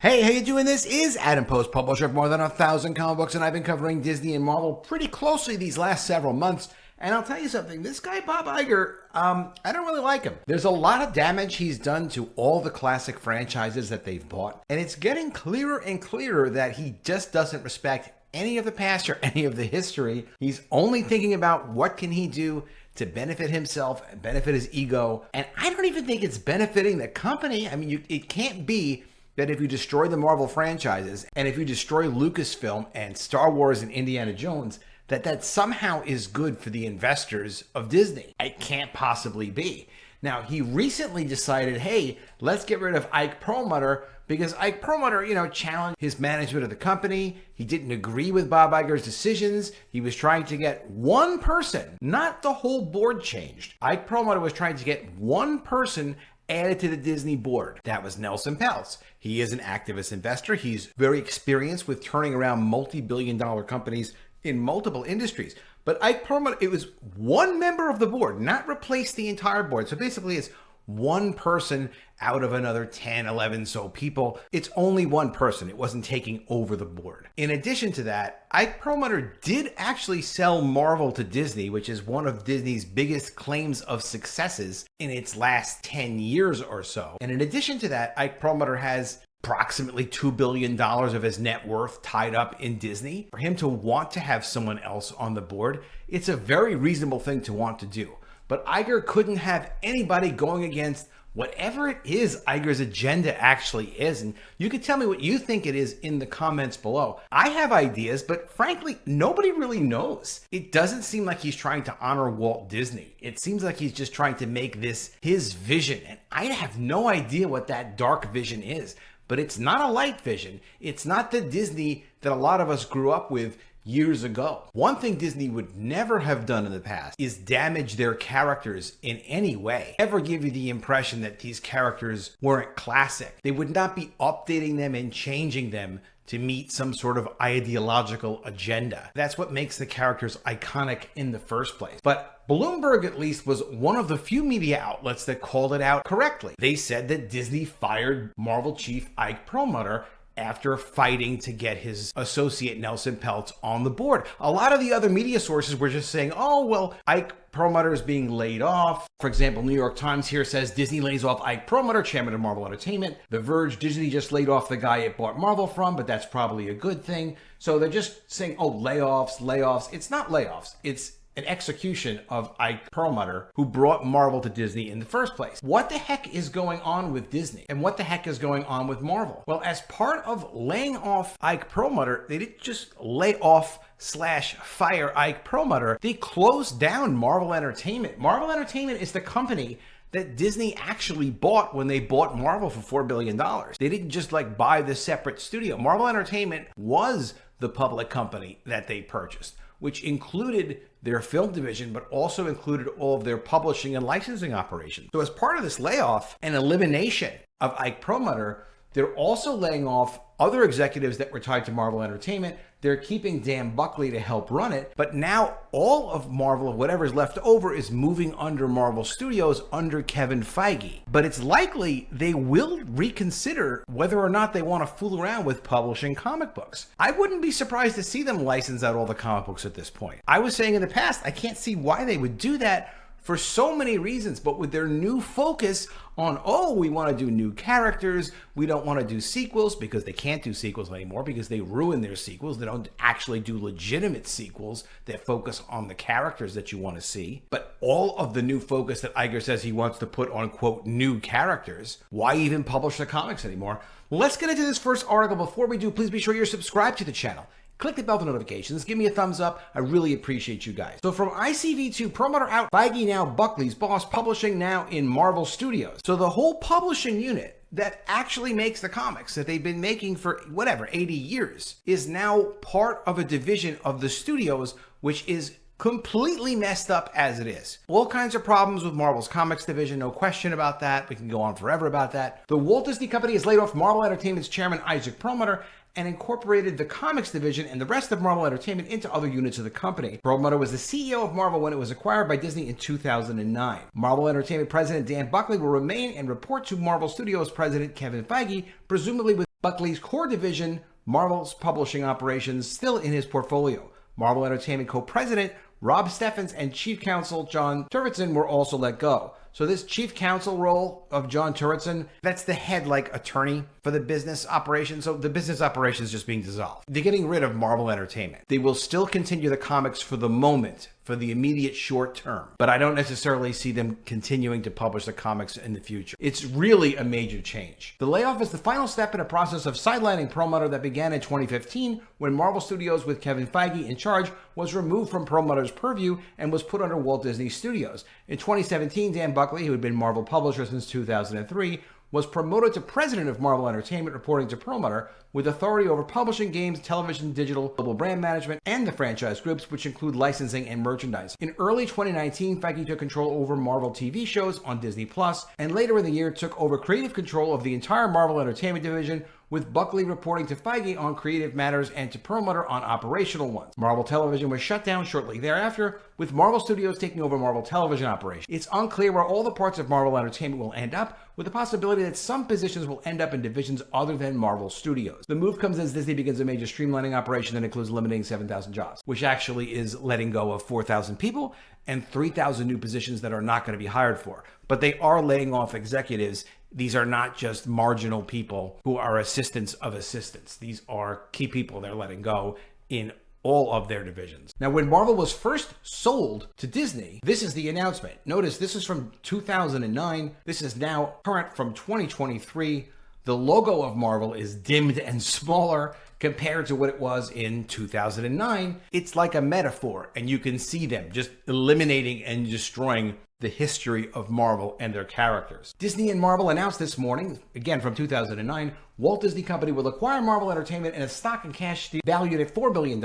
Hey, how you doing? This is Adam Post, publisher of more than 1,000 comic books, and I've been covering Disney and Marvel pretty closely these last several months. And I'll tell you something, this guy, Bob Iger, I don't really like him. There's a lot of damage he's done to all the classic franchises that they've bought. And it's getting clearer and clearer that he just doesn't respect any of the past or any of the history. He's only thinking about what can he do to benefit himself and benefit his ego. And I don't even think it's benefiting the company. I mean, it can't be that if you destroy the Marvel franchises and if you destroy Lucasfilm and Star Wars and Indiana Jones, that somehow is good for the investors of Disney. It can't possibly be. Now, he recently decided, hey, let's get rid of Ike Perlmutter because Ike Perlmutter, challenged his management of the company. He didn't agree with Bob Iger's decisions. He was trying to get one person, not the whole board changed. Ike Perlmutter was trying to get one person added to the Disney board. That was Nelson Peltz. He is an activist investor. He's very experienced with turning around multi-billion-dollar companies in multiple industries. But Ike Perlmutter, it was one member of the board, not replace the entire board. So basically it's one person out of another 10, 11 so people. It's only one person. It wasn't taking over the board. In addition to that, Ike Perlmutter did actually sell Marvel to Disney, which is one of Disney's biggest claims of successes in its last 10 years or so. And in addition to that, Ike Perlmutter has approximately $2 billion of his net worth tied up in Disney. For him to want to have someone else on the board, it's a very reasonable thing to want to do. But Iger couldn't have anybody going against whatever it is Iger's agenda actually is. And you can tell me what you think it is in the comments below. I have ideas, but frankly, nobody really knows. It doesn't seem like he's trying to honor Walt Disney. It seems like he's just trying to make this his vision. And I have no idea what that dark vision is. But it's not a light vision. It's not the Disney that a lot of us grew up with years ago. One thing Disney would never have done in the past is damage their characters in any way. Ever give you the impression that these characters weren't classic. They would not be updating them and changing them to meet some sort of ideological agenda. That's what makes the characters iconic in the first place. But Bloomberg, at least, was one of the few media outlets that called it out correctly. They said that Disney fired Marvel chief Ike Perlmutter after fighting to get his associate Nelson Peltz on the board. A lot of the other media sources were just saying, oh, well, Ike Perlmutter is being laid off. For example, New York Times here says Disney lays off Ike Perlmutter, chairman of Marvel Entertainment. The Verge, Disney just laid off the guy it bought Marvel from, but that's probably a good thing. So they're just saying, oh, layoffs. It's not layoffs. It's an execution of Ike Perlmutter, who brought Marvel to Disney in the first place. What the heck is going on with Disney? And what the heck is going on with Marvel? Well, as part of laying off Ike Perlmutter, they didn't just lay off / fire Ike Perlmutter. They closed down Marvel Entertainment. Marvel Entertainment is the company that Disney actually bought when they bought Marvel for $4 billion. They didn't just buy the separate studio. Marvel Entertainment was the public company that they purchased, which included their film division, but also included all of their publishing and licensing operations. So as part of this layoff and elimination of Ike Perlmutter, they're also laying off other executives that were tied to Marvel Entertainment. They're keeping Dan Buckley to help run it, but now all of Marvel, whatever's left over, is moving under Marvel Studios under Kevin Feige. But it's likely they will reconsider whether or not they want to fool around with publishing comic books. I wouldn't be surprised to see them license out all the comic books at this point. I was saying in the past, I can't see why they would do that for so many reasons, but with their new focus on, oh, we want to do new characters, we don't want to do sequels, because they can't do sequels anymore because they ruin their sequels. They don't actually do legitimate sequels that focus on the characters that you want to see. But all of the new focus that Iger says he wants to put on, quote, new characters, why even publish the comics anymore? Let's get into this first article. Before we do, please be sure you're subscribed to the channel. Click the bell for notifications. Give me a thumbs up. I really appreciate you guys. So from ICV2, Perlmutter out, Feige now Buckley's boss, publishing now in Marvel Studios. So the whole publishing unit that actually makes the comics that they've been making for 80 years is now part of a division of the studios, which is completely messed up as it is. All kinds of problems with Marvel's comics division, no question about that. We can go on forever about that. The Walt Disney Company has laid off Marvel Entertainment's chairman Ike Perlmutter and incorporated the comics division and the rest of Marvel Entertainment into other units of the company. Perlmutter was the CEO of Marvel when it was acquired by Disney in 2009. Marvel Entertainment President Dan Buckley will remain and report to Marvel Studios President Kevin Feige, presumably with Buckley's core division, Marvel's publishing operations, still in his portfolio. Marvel Entertainment co-president Rob Steffens and chief counsel John Turritson were also let go. So this chief counsel role of John Turritson, that's the head attorney for the business operation. So the business operation is just being dissolved. They're getting rid of Marvel Entertainment. They will still continue the comics for the moment, for the immediate short term, but I don't necessarily see them continuing to publish the comics in the future. It's really a major change. The layoff is the final step in a process of sidelining Perlmutter that began in 2015 when Marvel Studios, with Kevin Feige in charge, was removed from Perlmutter's purview and was put under Walt Disney Studios. In 2017, Dan Buckley, who had been Marvel publisher since 2003, was promoted to president of Marvel Entertainment, reporting to Perlmutter, with authority over publishing, games, television, digital, global brand management, and the franchise groups, which include licensing and merchandise. In early 2019, Feige took control over Marvel TV shows on Disney+, and later in the year took over creative control of the entire Marvel Entertainment division, with Buckley reporting to Feige on creative matters and to Perlmutter on operational ones. Marvel Television was shut down shortly thereafter, with Marvel Studios taking over Marvel Television operations. It's unclear where all the parts of Marvel Entertainment will end up, with the possibility that some positions will end up in divisions other than Marvel Studios. The move comes as Disney begins a major streamlining operation that includes eliminating 7,000 jobs, which actually is letting go of 4,000 people and 3,000 new positions that are not going to be hired for. But they are laying off executives. These are not just marginal people who are assistants of assistants. These are key people they're letting go in all of their divisions. Now, when Marvel was first sold to Disney, this is the announcement. Notice this is from 2009. This is now current from 2023. The logo of Marvel is dimmed and smaller compared to what it was in 2009. It's like a metaphor, and you can see them just eliminating and destroying the history of Marvel and their characters. Disney and Marvel announced this morning, again from 2009, Walt Disney Company will acquire Marvel Entertainment in a stock and cash deal valued at $4 billion.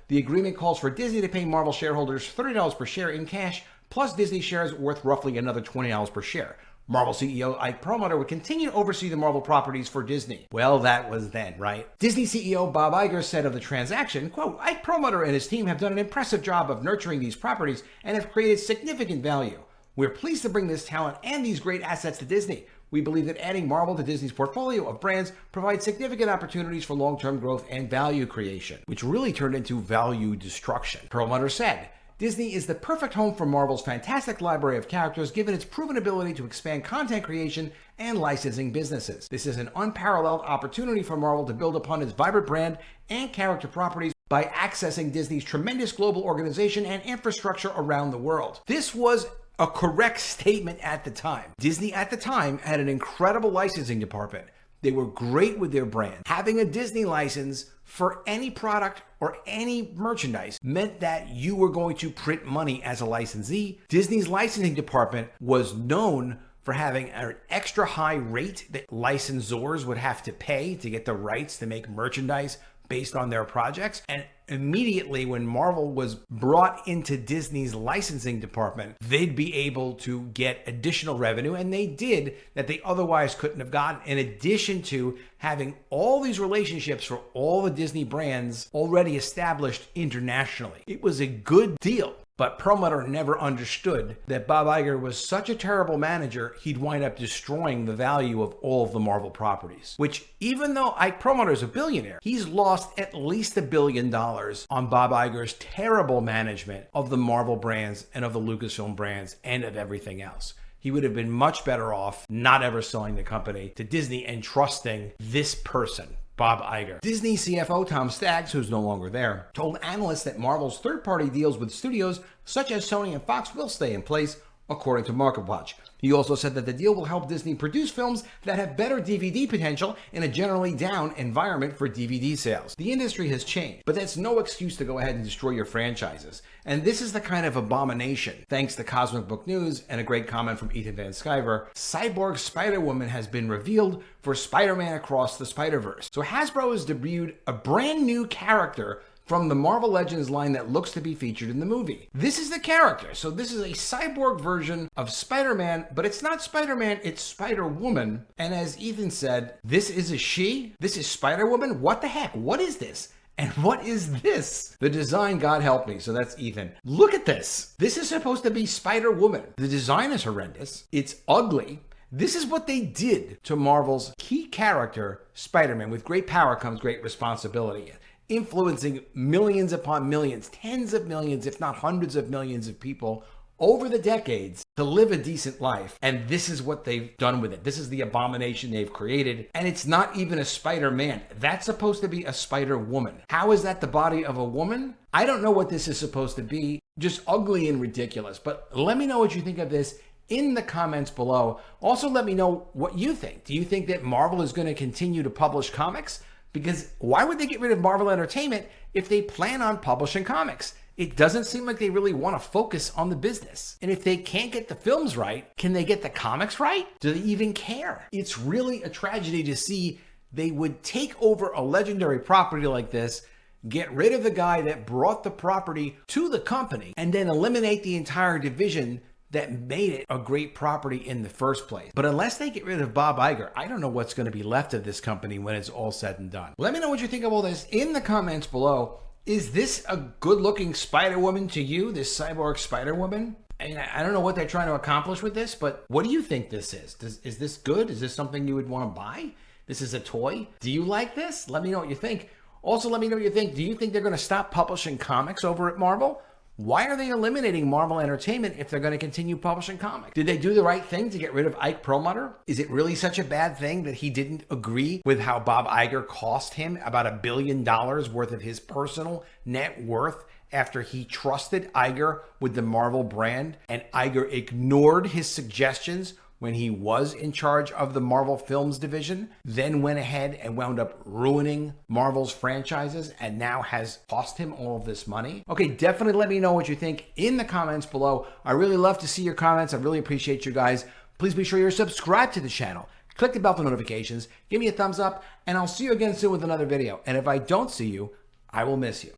The agreement calls for Disney to pay Marvel shareholders $30 per share in cash, plus Disney shares worth roughly another $20 per share. Marvel CEO Ike Perlmutter would continue to oversee the Marvel properties for Disney. Well, that was then, right? Disney CEO Bob Iger said of the transaction, quote, Ike Perlmutter and his team have done an impressive job of nurturing these properties and have created significant value. We're pleased to bring this talent and these great assets to Disney. We believe that adding Marvel to Disney's portfolio of brands provides significant opportunities for long-term growth and value creation, which really turned into value destruction. Perlmutter said, Disney is the perfect home for Marvel's fantastic library of characters, given its proven ability to expand content creation and licensing businesses. This is an unparalleled opportunity for Marvel to build upon its vibrant brand and character properties by accessing Disney's tremendous global organization and infrastructure around the world. This was a correct statement at the time. Disney at the time had an incredible licensing department. They were great with their brand. Having a Disney license for any product or any merchandise meant that you were going to print money as a licensee. Disney's licensing department was known for having an extra high rate that licensors would have to pay to get the rights to make merchandise based on their projects. And immediately when Marvel was brought into Disney's licensing department, they'd be able to get additional revenue, and they did, that they otherwise couldn't have gotten, in addition to having all these relationships for all the Disney brands already established internationally. It was a good deal. But Perlmutter never understood that Bob Iger was such a terrible manager, he'd wind up destroying the value of all of the Marvel properties. Which, even though Ike Perlmutter is a billionaire, he's lost at least $1 billion on Bob Iger's terrible management of the Marvel brands and of the Lucasfilm brands and of everything else. He would have been much better off not ever selling the company to Disney and trusting this person, Bob Iger. Disney CFO Tom Staggs, who's no longer there, told analysts that Marvel's third-party deals with studios such as Sony and Fox will stay in place, according to MarketWatch. He also said that the deal will help Disney produce films that have better DVD potential in a generally down environment for DVD sales. The industry has changed, but that's no excuse to go ahead and destroy your franchises. And this is the kind of abomination. Thanks to Cosmic Book News and a great comment from Ethan Van Sciver, Cyborg Spider-Woman has been revealed for Spider-Man Across the Spider-Verse. So Hasbro has debuted a brand new character from the Marvel Legends line that looks to be featured in the movie. This is the character. So this is a cyborg version of Spider-Man, but it's not Spider-Man, it's Spider-Woman. And as Ethan said, this is a she? This is Spider-Woman? What the heck? What is this? And what is this? The design, God help me. So that's Ethan. Look at this. This is supposed to be Spider-Woman. The design is horrendous. It's ugly. This is what they did to Marvel's key character, Spider-Man. With great power comes great responsibility, influencing millions upon millions, tens of millions, if not hundreds of millions of people over the decades to live a decent life. And this is what they've done with it. This is the abomination they've created. And it's not even a Spider-Man. That's supposed to be a Spider-Woman. How is that the body of a woman? I don't know what this is supposed to be. Just ugly and ridiculous. But let me know what you think of this in the comments below. Also, let me know what you think. Do you think that Marvel is going to continue to publish comics? Because why would they get rid of Marvel Entertainment if they plan on publishing comics? It doesn't seem like they really want to focus on the business. And if they can't get the films right, can they get the comics right? Do they even care? It's really a tragedy to see they would take over a legendary property like this, get rid of the guy that brought the property to the company, and then eliminate the entire division that made it a great property in the first place. But unless they get rid of Bob Iger, I don't know what's going to be left of this company when it's all said and done. Let me know what you think of all this in the comments below. Is this a good-looking Spider-Woman to you, this cyborg Spider-Woman? And I don't know what they're trying to accomplish with this, but what do you think this is? Is this good? Is this something you would want to buy? This is a toy? Do you like this? Let me know what you think. Also, let me know what you think. Do you think they're going to stop publishing comics over at Marvel? Why are they eliminating Marvel Entertainment if they're going to continue publishing comics? Did they do the right thing to get rid of Ike Perlmutter? Is it really such a bad thing that he didn't agree with how Bob Iger cost him about $1 billion worth of his personal net worth after he trusted Iger with the Marvel brand, and Iger ignored his suggestions when he was in charge of the Marvel Films division, then went ahead and wound up ruining Marvel's franchises and now has cost him all of this money? Okay, definitely let me know what you think in the comments below. I really love to see your comments. I really appreciate you guys. Please be sure you're subscribed to the channel. Click the bell for notifications, give me a thumbs up, and I'll see you again soon with another video. And if I don't see you, I will miss you.